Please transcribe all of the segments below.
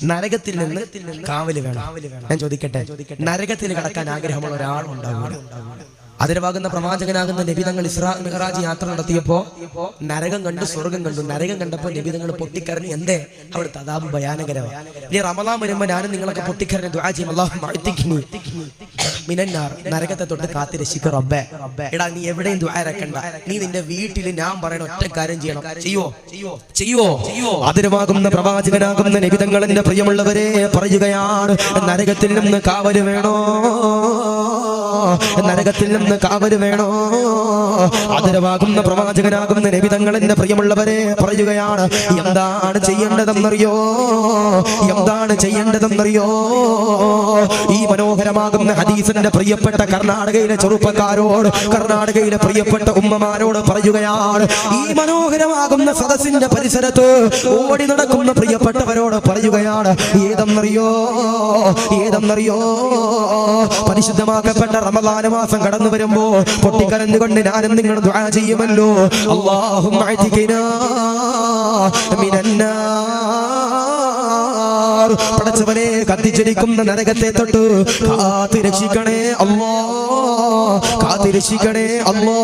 നരകത്തിൽ നിന്ന് കാവല് വേണം. ഞാൻ ചോദിക്കട്ടെ, നരകത്തിൽ കടക്കാൻ ആഗ്രഹമുള്ള ഒരാളുണ്ടാവും? അതിരവാകുന്ന പ്രവാചകനാകുന്ന നബി തങ്ങൾ ഇസ്രാ മിഅ്റാജ് യാത്ര നടത്തിയപ്പോ നരകം കണ്ടു, സ്വർഗം കണ്ടു. നരകം കണ്ടപ്പോ നബി തങ്ങൾ പൊട്ടിക്കരഞ്ഞു. എന്തേ? അവിടുത്തെ അദാബ് ഭയാനകരമാണ്. ഇനി റമളാൻ വരുമ്പോ ഞാനും നിങ്ങളൊക്കെ പൊട്ടിക്കരഞ്ഞു ദുആ ചെയ്യും, അല്ലാഹുമ്മ അഅ്തിഖ്നി മിനന്നാർ, നരകത്തെ തൊട്ട് കാത്തി രക്ഷിക്കു റബ്ബേ. എടാ, നീ എവിടെയും ദുആ ഇറക്കണ്ട, നീ നിന്റെ വീട്ടിൽ ഞാൻ പറയുന്ന ഒറ്റ കാര്യം ചെയ്യണം. ചെയ്യോ? അതിരവാകുന്ന പ്രവാചകനാകുന്ന നബി തങ്ങളുടെ പ്രിയമുള്ളവരെ പറയുകയാണ്, നരകത്തിൽ നിന്ന് കാവല് വേണോ? നരകത്തിൽ നിന്ന് കാവല് വേണോ? ആദരവാകുന്ന പ്രവാചകനാകുന്ന നബി തങ്ങളുടെ പ്രിയമുള്ളവരെ പറയുകയാണ്, എന്താണ് ചെയ്യേണ്ടതെന്നറിയോ? എന്താണ് ചെയ്യേണ്ടതെന്നറിയോ? ഈ മനോഹരമാകുന്ന ഹദീസിന്റെ പ്രിയപ്പെട്ട കർണാടകയിലെ ചെറുപ്പക്കാരോട്, കർണാടകയിലെ പ്രിയപ്പെട്ട ഉമ്മമാരോട് പറയുകയാണ്, ഈ മനോഹരമാകുന്ന സദസ്സിന്റെ പരിസരത്ത് ഓടി നടക്കുന്ന പ്രിയപ്പെട്ടവരോട് പറയുകയാണ്, ഏതെന്നറിയോ? പരിശുദ്ധമാക്കപ്പെട്ട റമളാൻ മാസം കടന്നു വരുമ്പോ പൊട്ടിക്കരഞ്ഞുകൊണ്ട് ഞാനും നിങ്ങൾ ദുആ ചെയ്യുമല്ലോ, അല്ലാഹുമ്മ അഅ്തിഖ്നാ മിനന്നാർ, പടച്ചവനെ കത്തിച്ചിരിക്കുന്ന നരകത്തെ തൊട്ട് കാത്ത് രക്ഷിക്കണേ അല്ലാ, കാത്ത് രക്ഷിക്കണേ അല്ലാ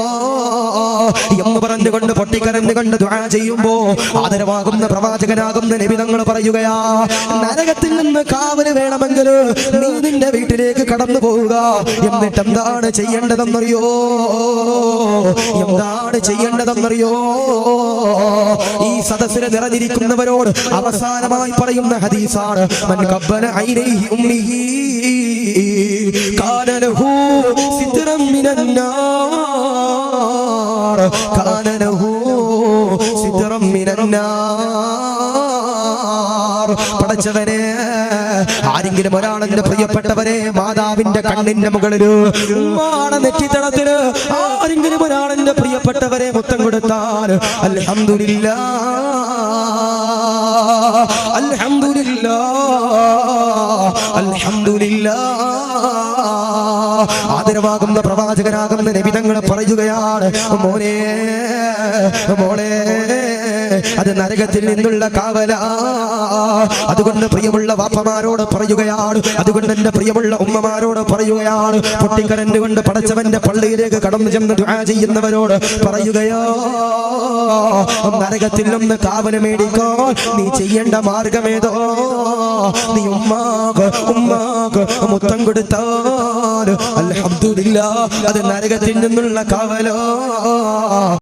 എന്ന് പറഞ്ഞുകൊണ്ട് പൊട്ടിക്കരഞ്ഞുകൊണ്ട് ദുആ ചെയ്യുമ്പോ ആദരവാകുന്ന പ്രവാചകനാകുന്ന നബി തങ്ങൾ പറയുകയാ, നരകത്തിൽ നിന്ന് കാവല് വേണമെങ്കിൽ നീ നിന്റെ വീട്ടിലേക്ക് കടന്നു പോവുക. എന്നിട്ട് എന്താണ് ചെയ്യേണ്ടതെന്നറിയോ? എന്താണ് ചെയ്യേണ്ടതെന്നറിയോ? ഈ സദസ്സിൽ നിറഞ്ഞിരിക്കുന്നവരോട് അവസാനമായി പറയുന്ന ഹദീസാണ്, മൻ ഖബ്ബല ഐനൈഹി ഉമ്മിഹി കാന ലഹു സിത്റൻ മിനന്നാർ, കാന ലഹു സിത്റൻ മിനന്നാർ. പടച്ചവനെ, ആരെങ്കിലും ഒരാളെന്റെ പ്രിയപ്പെട്ടവരെ മാതാവിന്റെ കണ്ണിന്റെ മുകളില്, ഉമ്മാടെ നെറ്റിത്തടത്തില് ആരെങ്കിലും ഒരാളെന്റെ പ്രിയപ്പെട്ടവരെ മുത്തം കൊടുത്താൽ അൽഹംദുലില്ലാഹ്, അൽഹംദുലില്ലാഹ്, അൽഹംദുലില്ലാഹ്. ആദരവാകുന്ന പ്രവാചകനാകുന്ന നബി തങ്ങൾ പറയുകയാണ്, മോനെ, മോളെ, അത് നരകത്തിൽ നിന്നുള്ള കാവലാ. അതുകൊണ്ട് പ്രിയമുള്ള വാപ്പമാരോട് പറയുകയാണ്, അതുകൊണ്ട് എന്റെ പ്രിയമുള്ള ഉമ്മമാരോട് പറയുകയാണ്, പൊട്ടിക്കരഞ്ഞുകൊണ്ട് പടച്ചവന്റെ പള്ളിയിലേക്ക് കടന്നു ചെന്ന് ദുആ ചെയ്യുന്നവരോട് പറയുകയോ, നരകത്തിൽ നിന്ന് കാവല് മേടിക്കാൻ നീ ചെയ്യേണ്ട മാർഗമേതോ? നീ ഉമ്മാക്ക് മുത്തം കൊടുത്താൽ അൽഹംദുലില്ലാഹ്, അത് നരകത്തിൽ നിന്നുള്ള കാവലോ.